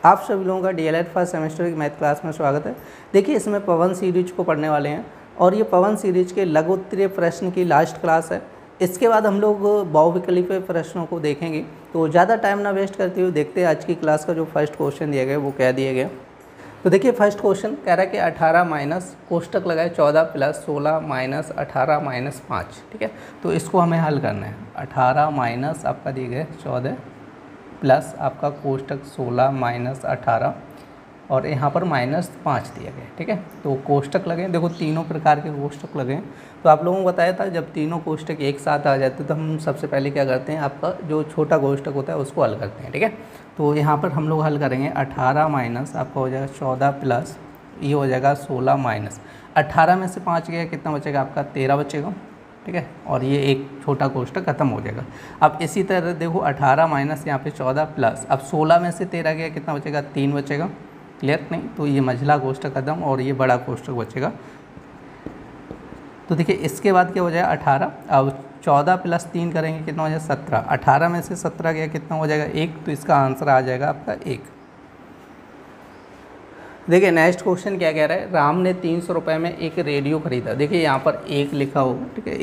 आप सभी लोगों का डीएलएड फर्स्ट सेमेस्टर की मैथ क्लास में स्वागत है। देखिए, इसमें पवन सीरीज को पढ़ने वाले हैं और ये पवन सीरीज के लघु उत्तरीय प्रश्न की लास्ट क्लास है। इसके बाद हम लोग बहुविकल्पीय प्रश्नों को देखेंगे। तो ज़्यादा टाइम ना वेस्ट करते हुए देखते हैं आज की क्लास का जो फर्स्ट क्वेश्चन दिया गया वो क्या दिया गया। तो देखिए, फर्स्ट क्वेश्चन कह रहा है कि 18 माइनस कोष्टक लगाए 14 प्लस 16 माइनस 18 माइनस 5। ठीक है, तो इसको हमें हल करना है। 18 माइनस आपका दिए गए 14 प्लस आपका कोष्टक 16 माइनस 18 और यहाँ पर माइनस 5 दिया गया। ठीक है, तो कोष्टक लगे, देखो तीनों प्रकार के कोष्टक लगे। तो आप लोगों को बताया था जब तीनों कोष्टक एक साथ आ जाते तो हम सबसे पहले क्या करते हैं, आपका जो छोटा कोष्टक होता है उसको हल करते हैं। ठीक है, तो यहाँ पर हम लोग हल करेंगे 18 माइनस आपका हो जाएगा 14 प्लस ये हो जाएगा 16 माइनस 18 में से 5 गया, कितना बचेगा आपका 13 बचेगा। ठीक है, और ये एक छोटा कोष्टक खत्म हो जाएगा। अब इसी तरह देखो 18 माइनस यहाँ पे 14 प्लस अब 16 में से 13 गया, कितना बचेगा 3 बचेगा। क्लियर नहीं, तो ये मझला कोष्टक खत्म और ये बड़ा कोष्टक बचेगा। तो देखिए इसके बाद क्या हो जाएगा 18, अब 14 प्लस 3 करेंगे कितना हो जाएगा 17। 18 में से 17 गया, कितना हो जाएगा 1, तो इसका आंसर आ जाएगा आपका 1। देखिए नेक्स्ट क्वेश्चन क्या कह रहा है, राम ने 300 रुपये में एक रेडियो खरीदा। देखिए यहाँ पर एक लिखा हो, ठीक है,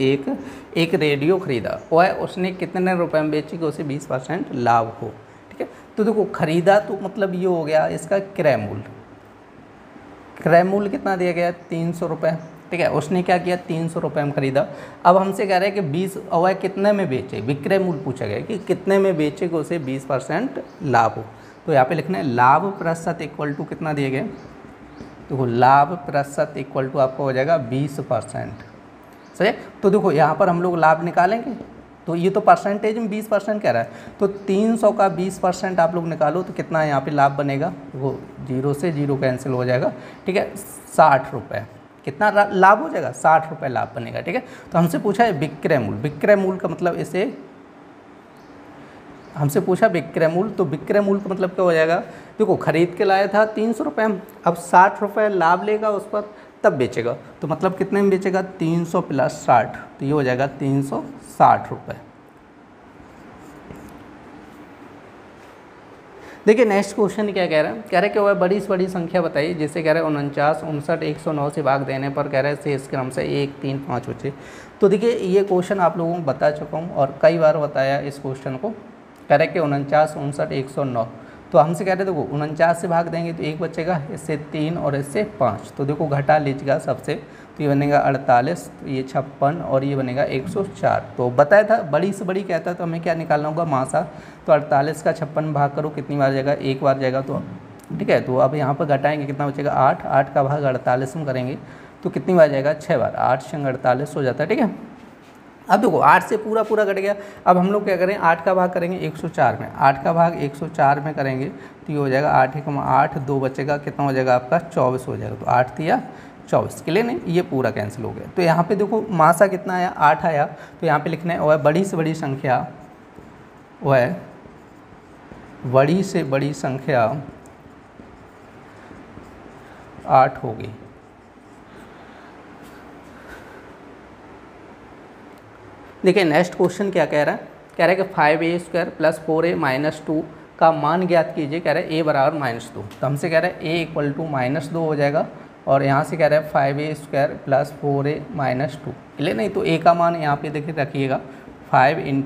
एक रेडियो खरीदा और उसने कितने रुपए में बेची कि उसे 20% लाभ हो। ठीक है, तो देखो खरीदा तो मतलब ये हो गया इसका क्रय मूल्य। क्रय मूल्य कितना दिया गया 300 रुपये। ठीक है, उसने क्या किया 300 रुपये में खरीदा। अब हमसे कह रहा है कि 20 और कितने में बेचे, विक्रय मूल्य पूछा गया कि कितने में बेचे कि उसे 20% लाभ हो। तो यहाँ पे लिखना है लाभ प्रतिशत इक्वल टू कितना दिए गए, देखो लाभ प्रतिशत इक्वल टू आपका हो जाएगा 20%। सही है, तो देखो यहाँ पर हम लोग लाभ निकालेंगे तो ये तो परसेंटेज में 20% कह रहा है, तो 300 का 20% आप लोग निकालो तो कितना यहाँ पे लाभ बनेगा, वो 0 से 0 कैंसिल हो जाएगा। ठीक है, 60 रुपये कितना लाभ हो जाएगा, 60 रुपये लाभ बनेगा। ठीक है, तो हमसे पूछा है विक्रय मूल्य। विक्रय मूल्य का मतलब इसे हमसे पूछा विक्रय मूल्य, तो विक्रय मूल्य का मतलब क्या हो जाएगा, देखो खरीद के लाया था 300 रुपये में, अब 60 रुपये लाभ लेगा उस पर तब बेचेगा, तो मतलब कितने में बेचेगा 300 प्लस 60, तो ये हो जाएगा 360 रुपये। देखिए नेक्स्ट क्वेश्चन क्या कह रहा है, कह रहा है कि वह बड़ी से बड़ी संख्या बताइए जिसे कह रहा है 49, 59, 109 से भाग देने पर कह रहा है शेष क्रम से 1, 3, 5 बचे। तो देखिए ये क्वेश्चन आप लोगों को बता चुका हूँ और कई बार बताया इस क्वेश्चन को। कह रहे कि 49, 59, 109, तो हमसे कह रहे देखो 49 से भाग देंगे तो 1 बचेगा, इससे 3 और इससे 5, तो देखो घटा लीजिएगा सबसे, तो ये बनेगा 48, तो ये 56 और ये बनेगा 104। तो बताया था बड़ी से बड़ी कहता है तो हमें क्या निकालना होगा मासा, तो 48 का 56 भाग करो कितनी बार जाएगा, एक बार जाएगा। तो ठीक है, तो अब यहाँ पर घटाएंगे कितना बचेगा 8, 8 का भाग 48 में करेंगे तो कितनी बार जाएगा 6 बार, 8 संग 48 हो जाता है। ठीक है, अब देखो 8 से पूरा कट गया। अब हम लोग क्या करें 8 का भाग करेंगे 104 में, 8 का भाग 104 में करेंगे तो ये हो जाएगा 8 × 8 2 बचेगा, कितना हो जाएगा आपका 24 हो जाएगा। तो 8 तिया 24, क्लियर नहीं, ये पूरा कैंसिल हो गया। तो यहाँ पे देखो मासा कितना आया 8 आया, तो यहाँ पे लिखना है वह बड़ी से बड़ी संख्या, वह बड़ी से बड़ी संख्या 8 होगी। देखिए नेक्स्ट क्वेश्चन क्या कह रहा है, कह रहा है कि 5a² प्लस 4a माइनस 2 का मान ज्ञात कीजिए। कह रहा है a बराबर -2, तो हमसे कह रहा है a इक्वल टू -2 हो जाएगा और यहाँ से कह रहा है 5a² प्लस 4a माइनस 2। इसलिए नहीं तो a का मान यहाँ पे देखिए रखिएगा 5 ×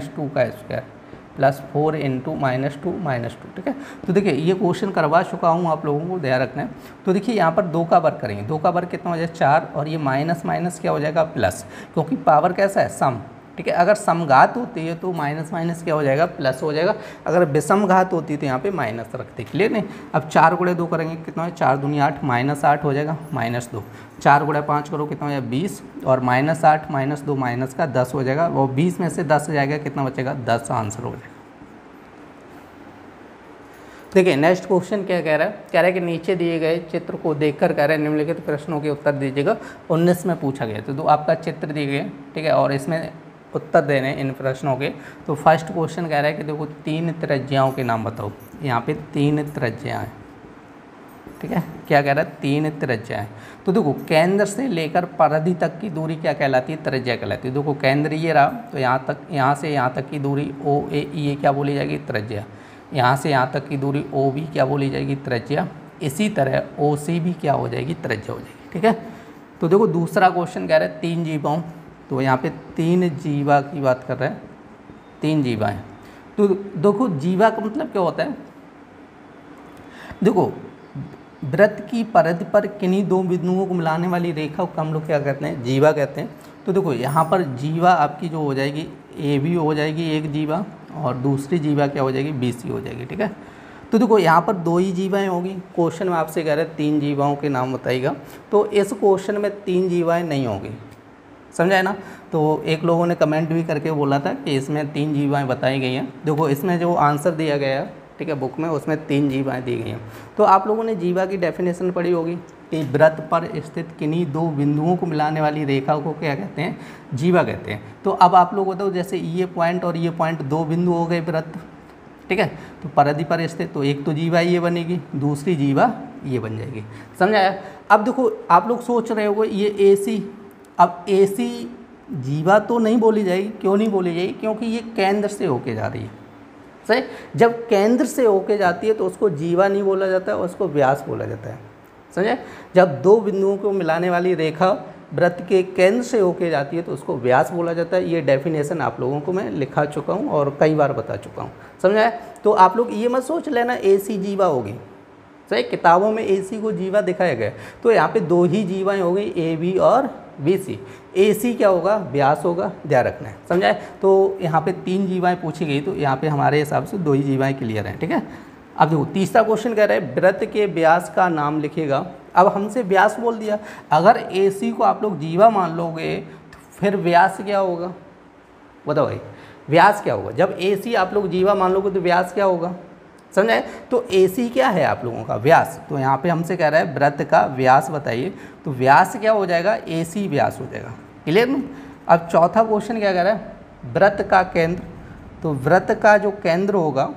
-2 का स्क्वायर प्लस 4 × -2 ठीक है। तो देखिए ये क्वेश्चन करवा चुका हूँ, आप लोगों को ध्यान रखना है। तो देखिए यहाँ पर 2 का वर्ग करेंगे, 2 का वर्ग कितना हो जाएगा 4 और ये माइनस माइनस क्या हो जाएगा प्लस, क्योंकि पावर कैसा है सम। ठीक है, अगर समघात होती है तो माइनस माइनस क्या हो जाएगा प्लस हो जाएगा, अगर विषम घात होती है तो यहाँ पे माइनस रखते। क्लियर नहीं, अब 4 × 2 करेंगे कितना है 4 दूनी 8, -8 हो जाएगा -2, 4 × 5 करो कितना हो जाएगा 20 और -8 -2 माइनस का 10 हो जाएगा, वो 20 में से 10 जाएगा कितना बचेगा 10 आंसर हो जाएगा। देखिए नेक्स्ट क्वेश्चन क्या कह रहा है, कह रहा है कि नीचे दिए गए चित्र को देखकर कह रहा है निम्नलिखित प्रश्नों के उत्तर दीजिएगा। 19 में पूछा गया तो आपका चित्र दिए गए, ठीक है, और इसमें उत्तर देने इन प्रश्नों के। तो फर्स्ट क्वेश्चन कह रहा है कि देखो 3 त्रिज्याओं के नाम बताओ। यहाँ पे 3 त्रिज्याएँ, ठीक है, क्या कह रहा है 3 त्रिज्याएँ। तो देखो केंद्र से लेकर परिधि तक की दूरी क्या कहलाती है, त्रिज्या कहलाती है। देखो केंद्र ये रहा, तो यहाँ से यहाँ तक की दूरी OAE ये क्या बोली जाएगी त्रिज्या। यहाँ से यहाँ तक की दूरी ओ बी क्या बोली जाएगी, त्रिज्या। इसी तरह ओ सी भी क्या हो जाएगी, त्रिज्या हो जाएगी। ठीक है, तो देखो दूसरा क्वेश्चन कह रहा है 3 जीवाओं, तो यहाँ पे 3 जीवा की बात कर रहे हैं, 3 जीवा हैं। तो देखो जीवा का मतलब क्या होता है, देखो वृत्त की परिधि पर किन्हीं दो बिंदुओं को मिलाने वाली रेखा को हम लोग क्या कहते हैं, जीवा कहते हैं। तो देखो यहाँ पर जीवा आपकी जो हो जाएगी ए बी हो जाएगी एक जीवा, और दूसरी जीवा क्या हो जाएगी, बी सी हो जाएगी। ठीक है, तो देखो यहाँ पर 2 ही जीवाएँ होगी। क्वेश्चन में आपसे कह रहे हैं 3 जीवाओं के नाम बताइएगा, तो इस क्वेश्चन में 3 जीवाएँ नहीं होंगी, समझा है ना। तो एक लोगों ने कमेंट भी करके बोला था कि इसमें 3 जीवाएँ बताई गई हैं। देखो इसमें जो आंसर दिया गया है, ठीक है, बुक में, उसमें 3 जीवाएँ दी गई हैं। तो आप लोगों ने जीवा की डेफिनेशन पढ़ी होगी कि वृत्त पर स्थित किन्हीं दो बिंदुओं को मिलाने वाली रेखा को क्या कहते हैं, जीवा कहते हैं। तो अब आप लोग बताओ, जैसे ये पॉइंट और ये पॉइंट 2 बिंदु हो गए वृत्त, ठीक है, तो परिधि पर स्थित, तो एक तो जीवा ये बनेगी, दूसरी जीवा ये बन जाएगी, समझाया। अब देखो आप लोग सोच रहे होगे ये ए सी, अब ए सी जीवा तो नहीं बोली जाएगी, क्यों नहीं बोली जाएगी, क्योंकि ये केंद्र से होके जा रही है, सही। जब केंद्र से होके जाती है तो उसको जीवा नहीं बोला जाता है, उसको व्यास बोला जाता है, समझे। जब 2 बिंदुओं को मिलाने वाली रेखा वृत्त के केंद्र से होके जाती है तो उसको व्यास बोला जाता है। ये डेफिनेशन आप लोगों को मैं लिखा चुका हूँ और कई बार बता चुका हूँ, समझा। तो आप लोग ये मत सोच लेना ए सी जीवा होगी, सही। किताबों में ए सी को जीवा दिखाया गया, तो यहाँ पे 2 ही जीवाएँ हो गई, ए बी और बी सी। ए सी क्या होगा, व्यास होगा, ध्यान रखना है, समझाए। तो यहाँ पे 3 जीवाएँ पूछी गई, तो यहाँ पे हमारे हिसाब से 2 ही जीवाएँ क्लियर हैं, ठीक है। अब देखो तीसरा क्वेश्चन कह रहा है वृत्त के व्यास का नाम लिखेगा। अब हमसे व्यास बोल दिया, अगर ए सी को आप लोग जीवा मान लोगे तो फिर व्यास क्या होगा, बताओ भाई, व्यास क्या होगा। जब ए सी आप लोग जीवा मान लोगे तो व्यास क्या होगा, समझाए। तो ए सी क्या है आप लोगों का, व्यास। तो यहाँ पे हमसे कह रहा है वृत्त का व्यास बताइए, तो व्यास क्या हो जाएगा, ए सी व्यास हो जाएगा, क्लियर ना। अब चौथा क्वेश्चन क्या कह रहा है, वृत्त का केंद्र, तो वृत्त का जो केंद्र होगा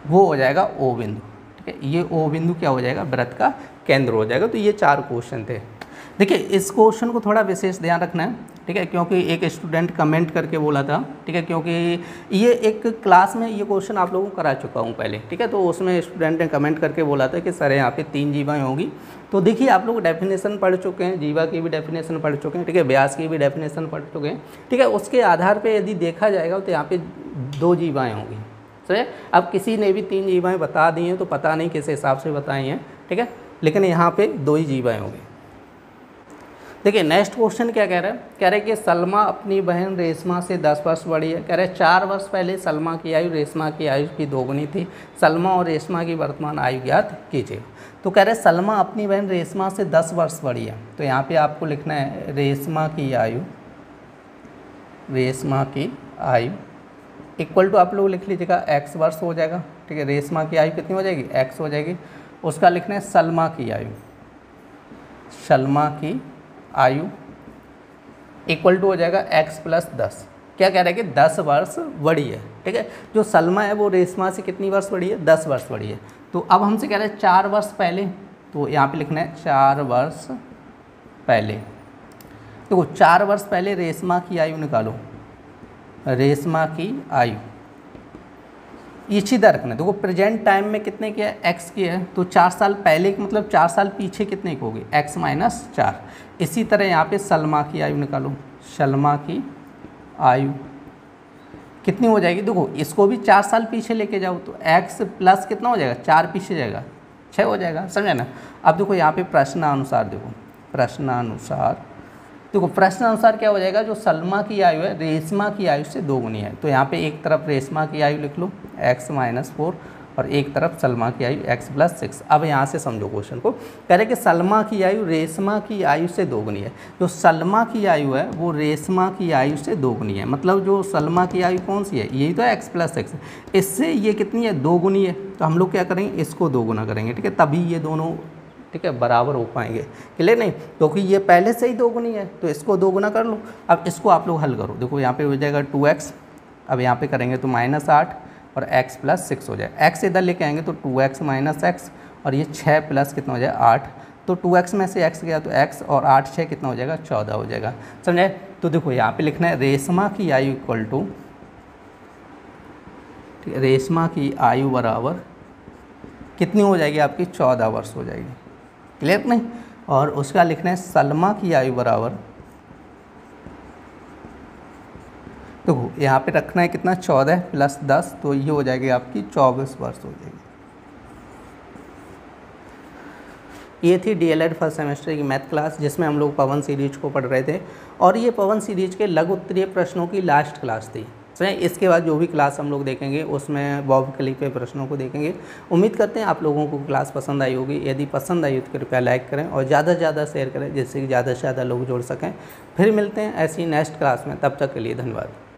वो हो जाएगा ओ बिंदु, ठीक है। ये ओ बिंदु क्या हो जाएगा, वृत्त का केंद्र हो जाएगा। तो ये 4 क्वेश्चन थे। देखिए इस क्वेश्चन को थोड़ा विशेष ध्यान रखना है, ठीक है, क्योंकि एक स्टूडेंट कमेंट करके बोला था, ठीक है, क्योंकि ये एक क्लास में ये क्वेश्चन आप लोगों को करा चुका हूँ पहले, ठीक है। तो उसमें स्टूडेंट ने कमेंट करके बोला था कि सर यहाँ पे 3 जीवाएँ होगी। तो देखिए आप लोग डेफिनेशन पढ़ चुके हैं, जीवा की भी डेफिनेशन पढ़ चुके हैं, ठीक है, व्यास की भी डेफिनेशन पढ़ चुके हैं, ठीक है। उसके आधार पर यदि देखा जाएगा तो यहाँ पर 2 जीवाएँ होंगी, सही। अब किसी ने भी 3 जीवाएँ बता दी हैं, तो पता नहीं किस हिसाब से बताई हैं, ठीक है, लेकिन यहाँ पे 2 ही जीवाएँ होंगी। देखिए नेक्स्ट क्वेश्चन क्या कह रहा है, कह रहे हैं कि सलमा अपनी बहन रेशमा से 10 वर्ष बड़ी है। कह रहे हैं 4 वर्ष पहले सलमा की आयु रेशमा की आयु की दोगुनी थी, सलमा और रेशमा की वर्तमान आयु ज्ञात कीजिए। तो कह रहे हैं सलमा अपनी बहन रेशमा से 10 वर्ष बड़ी है, तो यहाँ पे आपको लिखना है रेशमा की आयु इक्वल टू आप लोग लिख लीजिएगा x वर्ष हो जाएगा, ठीक है। रेशमा की आयु कितनी हो जाएगी, x हो जाएगी। उसका लिखना है सलमा की आयु इक्वल टू हो जाएगा x प्लस 10। क्या कह रहा है कि 10 वर्ष बड़ी है, ठीक है। जो सलमा है वो रेशमा से कितनी वर्ष बड़ी है, 10 वर्ष बड़ी है। तो अब हमसे कह रहे हैं 4 वर्ष पहले, तो यहाँ पे लिखना है 4 वर्ष पहले। देखो 4 वर्ष पहले रेशमा की आयु निकालो, रेशमा की आयु ये सीधा रखना है। देखो प्रेजेंट टाइम में कितने की है, x की है, तो 4 साल पहले की मतलब 4 साल पीछे कितने की होगी, x माइनस 4। इसी तरह यहाँ पे सलमा की आयु निकालो, सलमा की आयु कितनी हो जाएगी, देखो इसको भी 4 साल पीछे लेके जाओ तो x प्लस कितना हो जाएगा, 4 पीछे जाएगा 6 हो जाएगा, समझे ना। अब देखो यहाँ पे प्रश्नानुसार, देखो प्रश्नानुसार क्या हो जाएगा, जो सलमा की आयु है रेशमा की आयु से दोगुनी है। तो यहाँ पे एक तरफ रेशमा की आयु लिख लो x माइनस 4 और एक तरफ सलमा की आयु x प्लस 6। अब यहाँ से समझो क्वेश्चन को, कह रहे कि सलमा की आयु रेशमा की आयु से दोगुनी है। जो सलमा की आयु है वो रेशमा की आयु से दोगुनी है, मतलब जो सलमा की आयु कौन सी है, यही तो x प्लस 6, इससे ये कितनी है, दोगुनी है। तो हम लोग क्या करेंगे, इसको दोगुना करेंगे, ठीक है, तभी ये दोनों, ठीक है, बराबर हो पाएंगे, क्लियर नहीं, क्योंकि ये पहले से ही दोगुनी है तो इसको दोगुना कर लो। अब इसको आप लोग हल करो, देखो यहाँ पे हो जाएगा 2x, अब यहाँ पे करेंगे तो -8 और x प्लस 6 हो जाए। x इधर लेके आएंगे तो 2x माइनस x और ये 6 प्लस कितना हो जाए 8, तो 2x में से x गया तो x और 8 6 कितना हो जाएगा 14 हो जाएगा, समझे। तो देखो यहाँ पे लिखना है रेशमा की आयु इक्वल टू ठीक है, रेशमा की आयु बराबर कितनी हो जाएगी आपकी 14 वर्ष हो जाएगी। क्लियर नहीं। और उसका लिखना है सलमा की आयु बराबर, तो यहाँ पे रखना है कितना 14 प्लस 10, तो ये हो जाएगी आपकी 24 वर्ष हो जाएगी। ये थी डीएलएड फर्स्ट सेमेस्टर की मैथ क्लास जिसमें हम लोग पवन सीरीज को पढ़ रहे थे और ये पवन सीरीज के लघु उत्तरीय प्रश्नों की लास्ट क्लास थी। इसके बाद जो भी क्लास हम लोग देखेंगे उसमें बहुविकल्पीय के प्रश्नों को देखेंगे। उम्मीद करते हैं आप लोगों को क्लास पसंद आई होगी। यदि पसंद आई तो कृपया लाइक करें और ज़्यादा से ज़्यादा शेयर करें जिससे कि ज़्यादा से ज़्यादा लोग जुड़ सकें। फिर मिलते हैं ऐसी नेक्स्ट क्लास में, तब तक के लिए धन्यवाद।